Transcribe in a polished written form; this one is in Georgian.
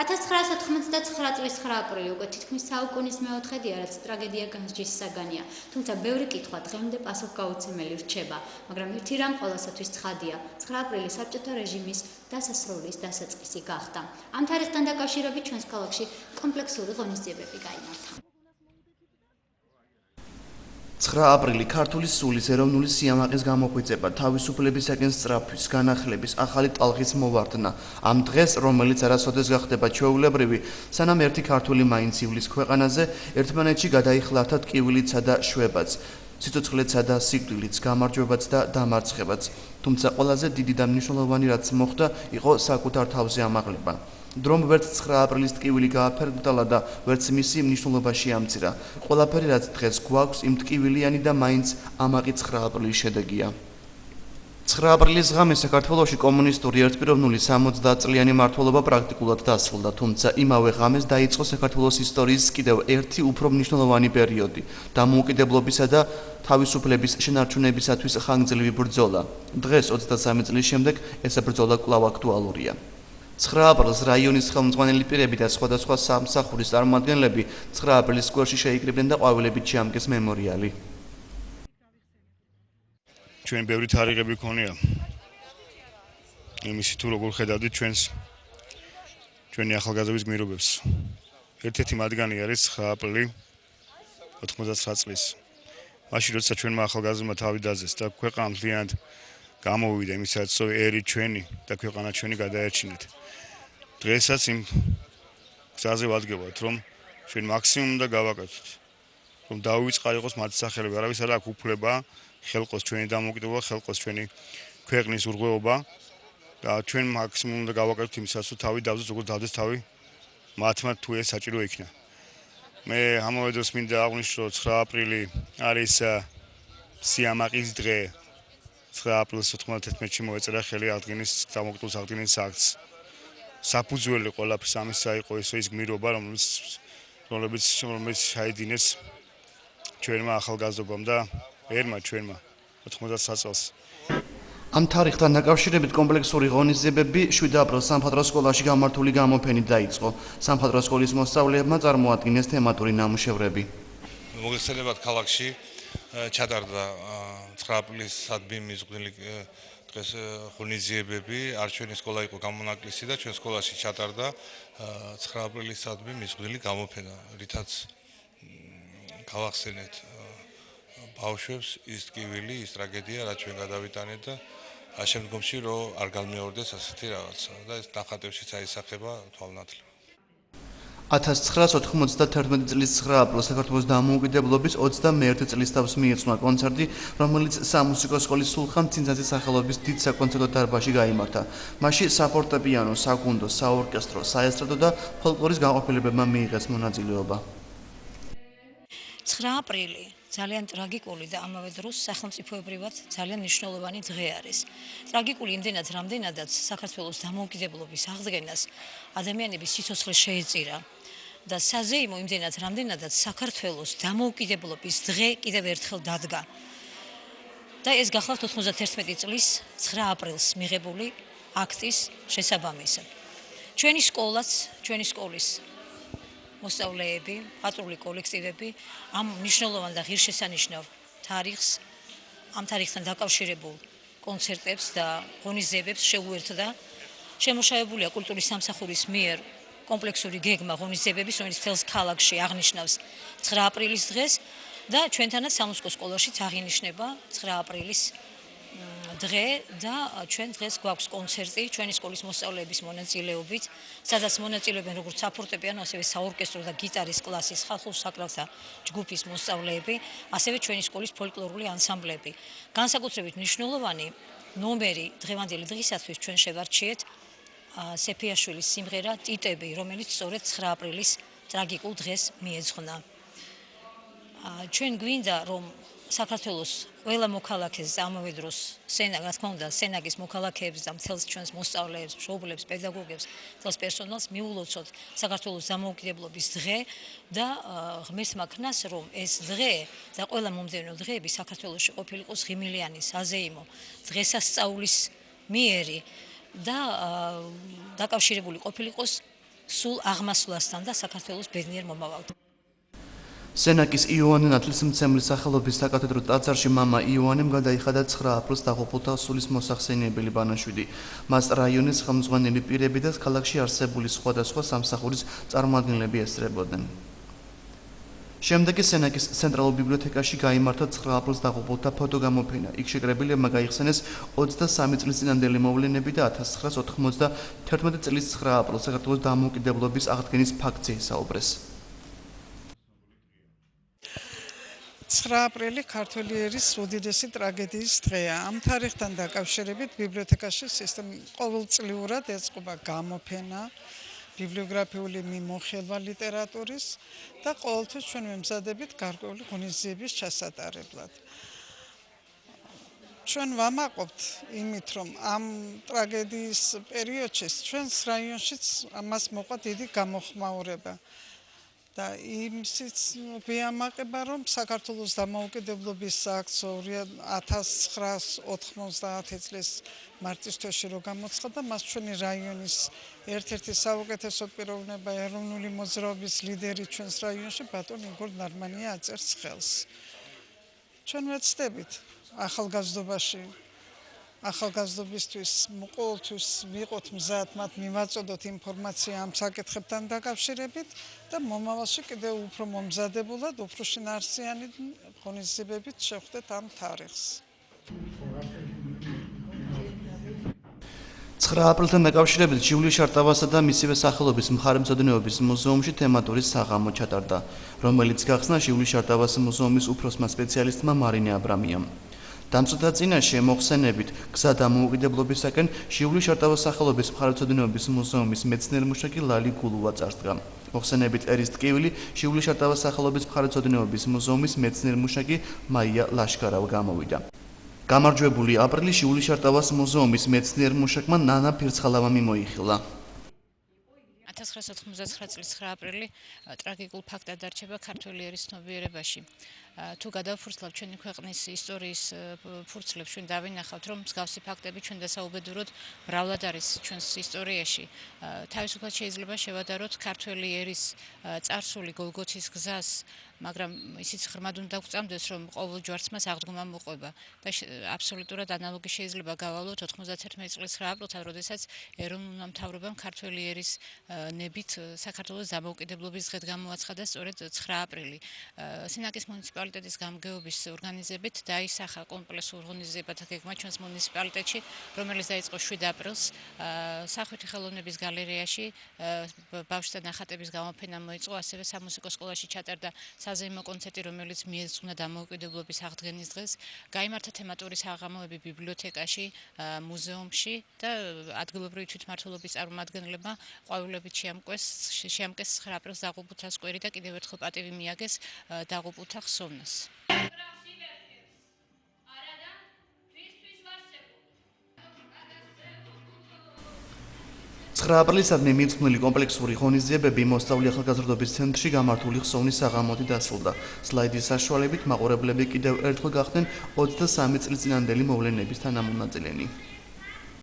1999 წლის 9 აპრილი უკვე თითქმის საუკუნის მეოთხედია, რაც ტრაგედია განსჯის საგანია. თუმცა ბევრი კითხვა დღემდე პასუხგაუცემელი რჩება, მაგრამ ერთი რამ ყველასათვის ცხადია: 9 აპრილი საბჭოთა რეჟიმის დასასრულის დასაწყისი გახდა. ამ თარიღთან დაკავშირებით ჩვენს ქალაქში კომპლექსური ღონისძიებები გაიმართა. 9 აპრილი ქართული სულის ეროვნული სიამაყის გამოღვიძება, თავისუფლებისაკენ სწრაფვის, განახლების, ახალი ტალღის მოვარდნა. ამ დღეს, რომელიც არასოდეს გახდება ჩვეულებრივი, სანამ ერთი ქართული მაინც ივლის ქვეყანაზე, ერთმანეთში გადაიხლართა ტკივილიცა და შვებაც, სიცოცხლეცა და სიკვდილიც, გამარჯვებაც და დამარცხებაც. თუმცა ყველაზე დიდი და მნიშვნელოვანი რაც მოხდა, იყო საკუთარ თავზე ამაღლება. დრომ ვერც 9 აპრილის ტკივილი გააფერგდალა და ვერც მისი მნიშვნელობა შეამცირა. ყველაფერი რაც დღეს გვაქვს, იმ ტკივილიანი და მაინც ამაყი 9 აპრილის შედეგია. 9 აპრილის ღამე საქართველოში კომუნისტური ერთპიროვნული 60 წლიანი მმართველობა პრაქტიკულად დასრულდა, თუმცა იმავე ღამეს დაიწყო საქართველოს ისტორიის კიდევ ერთი უფრო მნიშვნელოვანი პერიოდი, დამოუკიდებლობისა და თავისუფლების შენარჩუნებისათვის ხანგრძლივი ბრძოლა. დღეს 23 წლის შემდეგ ეს ბრძოლა კვლავ აქტუალურია. 9 აპრილს რაიონის ხელმძღვანელი პირები და სხვადასხვა სამსახურის წარმომადგენლები 9 აპრილის სკვერში შეიკრიბნენ და ყვავილებით შეამკეს მემორიალი. ჩვენ ბევრი თარიღები გქონია. იმისი თუ როგორ ხედავდით ჩვენი ახალგაზრდობის გმირობებს. ერთ-ერთი მათგანი არის 9 აპრილი 99 წლის. მაშინ როცა ჩვენმა ახალგაზრდებმა თავი დაძეს და ქვეყანა მთლიანად გამოვიდა იმისაც ერი ჩვენი და ქვეყანა ჩვენი გადაერჩინეთ. დღესაც იმ გზაზე ვადგებათ, რომ ჩვენ მაქსიმუმ უნდა გავაკეთოთ, რომ დაუვიწყარიყოს მათი სახელები, არავის არ აქვს უფლება ხელყოს ჩვენი დამოუკიდებლობა, ხელყოს ჩვენი ქვეყნის ურღვეობა და ჩვენ მაქსიმუმ უნდა გავაკეთოთ იმისაც, რომ თავი დავძოთ, როგორც დავდეს თავი მათმა თუ ეს საჭირო იქნა. მე ამავე დროს მინდა აღვნიშნო, 9 აპრილი არის სიამაყის დღე. 9 აპრილს 91-ში მოეწერა ხელი აღდგენის დამოუკიდებლობის აღდგენის აქტს. საფუძველი ყველაფერს ამისა იყო ის გმირობა, რომელიც ჩაიდინეს ჩვენმა ახალგაზრდობამ და ჩვენმა 93 წელს. ამ თარიღთან დაკავშირებით კომპლექსური ღონისძიებები 7 აპრილს სამხატვრო სკოლაში გამართული გამოფენით დაიწყო. სამხატვრო სკოლის მოსწავლეებმა წარმოადგინეს თემატური ნამუშევრები. მოგეხსენებათ, ქალაქში ჩატარდა 9 აპრილის სადმი მიზღვნილი დღეს ღონისძიებები. არჩევნის სკოლა იყო გამონაკლისი და ჩვენ სკოლაში ჩატარდა 9 აპრილის სადმი მიზღვნილი გამოფენა, რითაც გავახსენეთ ბავშვებს ის ტკივილი, ის ტრაგედია, რაც ჩვენ გადავიტანეთ და შემდგომში რომ არ გამეორდეს ასეთი რაღაცა და ეს ნახატებშიც აისახება თვალნათლივ. 1991 წლის 9 აპრილს საქართველოს დამოუკიდებლობის 21 წლისთავს მიეცნვა კონცერტი, რომელიც სამუსიკო სკოლის სულხან ცინცაძის სახელობის დიდ საკონცერტო დარბაზში გაიმართა. მასში საფორტეპიანო, საკუნდო, საორკესტრო, საესტრადო და ფოლკლორის განყოფილებებმა მიიღეს მონაწილეობა. 9 აპრილი ძალიან ტრაგიკული და ამავე დროს სახელმწიფოებრივად ძალიან მნიშვნელოვანი დღე არის. ტრაგიკული იმდენად, რამდენადაც საქართველოს დამოუკიდებლობის აღდგენას ადამიანების სიცოცხლე შეეწირა და საზეიმო იმდენად, რამდენადაც საქართველოს დამოუკიდებლობის დღე კიდევ ერთხელ დადგა. და ეს გახლავთ 91 წლის 9 აპრილს მიღებული აქტის შესაბამისად. ჩვენი სკოლის მოსწავლეები, პატრული კოლექტივები ამ მნიშვნელოვან და ღირსშესანიშნავ თარიღს, ამ თარიღთან დაკავშირებულ კონცერტებს და ღონისძიებებს შეუერთდა. შემუშავებულია კულტურის სამსახურის მიერ კომპლექსური გეგმა ღონისძიებების, რომელიც მთელს ქალაქში აღნიშნავს 9 აპრილის დღეს და ჩვენთანაც სამუსიკო სკოლაშიც აღინიშნება 9 აპრილის დღე და ჩვენ დღეს გვაქვს კონცერტი ჩვენი სკოლის მოსწავლეების მონაწილეობით, სადაც მონაწილეობენ როგორც საფორტეპიანო, ასევე საორკესტრო და გიტარის კლასის ხალხურ საკრავთა ჯგუფის მოსწავლეები, ასევე ჩვენი სკოლის ფოლკლორული ანსამბლები. განსაკუთრებით მნიშვნელოვანი ნომერი დღევანდელი დღისათვის ჩვენ შევარჩიეთ სეფიაშვილის სიმღერა „ტიტები“, რომელიც სწორედ 9 აპრილის ტრაგიკულ დღეს მიეძღვნა. ჩვენ გვინდა რომ საქართველოს ყველა მოქალაქეს და ამავე დროს რა თქმა უნდა სენაგის მოქალაქეებს და მთელს ჩვენს მოსწავლეებს, მშობლებს, პედაგოგებს, მთელს პერსონალს მიულოცოთ საქართველოს დამოუკიდებლობის დღე და ღმერთმა ქნას რომ ეს დღე და ყველა მომდევნო დღეები საქართველოში ყოფილიყოს ღიმილიანი, საზეიმო, დღესასწაულის მიერი და დაკავშირებული ყოფილიყოს სულ აღმასვლასთან და საქართველოს ბედნიერ მომავალთან. სენაკის იოანე ნათლისმცემლის სახელობის საკათედრო ტაძარში მამა იოანემ გადაიხადა 9 აპრილს დაღუპულთა სულის მოსახსენიებელი ბანაშვიდი. მას რაიონის ხელმძღვანელი პირები და ქალაქში არსებული სხვადასხვა სამსახურის წარმომადგენლები ესწრებოდნენ. შემდეგი სენაკის ცენტრალურ ბიბლიოთეკაში გაიმართა 9 აპრილს დაღუპულთა ფოტოგამოფენა. იქ შეკრებილებმა გაიხსენეს 23 წლის წინანდელი მოვლენები და 1991 წლის 9 აპრილს საქართველოს დამოუკიდებლობის აღდგენის ფაქტზე ისაუბრეს. 9 აპრილი ქართველი ერის უდიდესი ტრაგედიის დღეა. ამ თარიღთან დაკავშირებით ბიბლიოთეკაში ყოველწლიურად ეწყობა გამოფენა ბიბლიოგრაფიული მიმოხილვა ლიტერატურის და ყოველთვის ჩვენ ვემზადებით გარკვეული ღონისძიების ჩასატარებლად. ჩვენ ვამაყობთ იმით, რომ ამ ტრაგედიის პერიოდში ჩვენს რაიონშიც ამას მოყვა დიდი გამოხმაურება. და იმისიც გვიამაყება, რომ საქართველოს დამოუკიდებლობის სააქტო 1990 წლის მარტის თვეში რო გამოცხადდა, მას ჩვენი რაიონის ერთ-ერთი საუკეთესო პიროვნება, ეროვნული მოძრაობის ლიდერი ჩვენს რაიონში ბატონ იგორ ნარმანია აწერს ხელს. ჩვენ ვეცდებით ახალგაზრდობისთვის ყოველთვის ვიყოთ მზად, მათ მივაწოდოთ ინფორმაცია ამ საკითხებთან დაკავშირებით და მომავალში კიდევ უფრო მომზადებულად, უფრო შინაარსიანი ღონისძიებებით შევხვდეთ ამ თარიღს. 9 აპრილთან დაკავშირებით ჟიულიუ შარტავასა და მისივე სახელობის მხარემცოდნეობის მუზეუმში თემატური საღამო ჩატარდა, რომელიც გახსნა ჟიულიუ შარტავას მუზეუმის უფროსმა სპეციალისტმა მარინე აბრამიამ. დამცველთა წინაშე მოხსენებით გზა დამოუკიდებლობისაკენ ჟიულიუ შარტავას სახელობის მხარემცოდნეობის მუზეუმის მეცნიერ-მუშაკი ლალი გულუა წარსდგა. მოხსენებით ერის ტკივილი ჟიულიუ შარტავას სახელობის მხარემცოდნეობის მუზეუმის მეცნიერ-მუშაკი მაია ლაშკარავა გამოვიდა. გამარჯვებული აპრილი ჟიულიუ შარტავას მუზეუმის მეცნიერ-მუშაკმა ნანა ფირცხალავა მიმოიხილა. 1999 წლის 9 აპრილი ტრაგიკულ ფაქტად დარჩება ქართველი ერის ცნობიერებაში. თუ გადავფურცლავთ ჩვენი ქვეყნის ისტორიის ფურცლებს, ჩვენ დავინახავთ, რომ მსგავსი ფაქტები ჩვენ დასაუბედუროდ მრავლად არის ჩვენს ისტორიაში. თავისუფლად შეიძლება შევადაროთ ქართველი ერის წარსული გოლგოთის გზას, მაგრამ ისიც ღრმად უნდა გვწამდეს, რომ ყოველ ჯვარცმას აღდგომა მოყვება და აბსოლუტურად ანალოგი შეიძლება გავალოთ 91 წლის 9 აპრილთან, როდესაც ეროვნულმა მთავრობამ ქართველი ერის ნებით საქართველოს დამოუკიდებლობის დღედ გამოაცხადა სწორედ 9 აპრილი. სენაკის მუნიციპალიტეტის გამგეობის ორგანიზებით დაისახა კომპლექსურ ღონისძიებათა გეგმა ჩვენს მუნიციპალიტეტში, რომელიც დაიწყო 7 აპრილს სახვითი ხელოვნების გალერეაში ბავშვთა ნახატების გამოფენა მოიწყო, ასევე სამუსიკო სკოლაში ჩატარდა საზეიმო კონცერტი, რომელიც მიეძღვნა დამოუკიდებლობის აღდგენის დღეს. გაიმართა თემატური საღამოები ბიბლიოთეკაში, მუზეუმში და ადგილობრივი თვითმმართველობის წარმომადგენლებმა ყვავილებით შეამკეს 9 აპრილს დაღუპულთა სკვერი და კიდევ ერთხელ პატივი მიაგეს დაღუპულთა ხსოვნას. 9 აპრილისადმი მიძღვნილი კომპლექსური ღონისძიებები მოსწავლე ახალგაზრდობის ცენტრში გამართული ხსოვნის საღამოთი დასრულდა. სლაიდის საშუალებით მაყურებლები კიდევ ერთხელ გახდნენ 23 წლის წინანდელი მოვლენების თანამონაწილენი.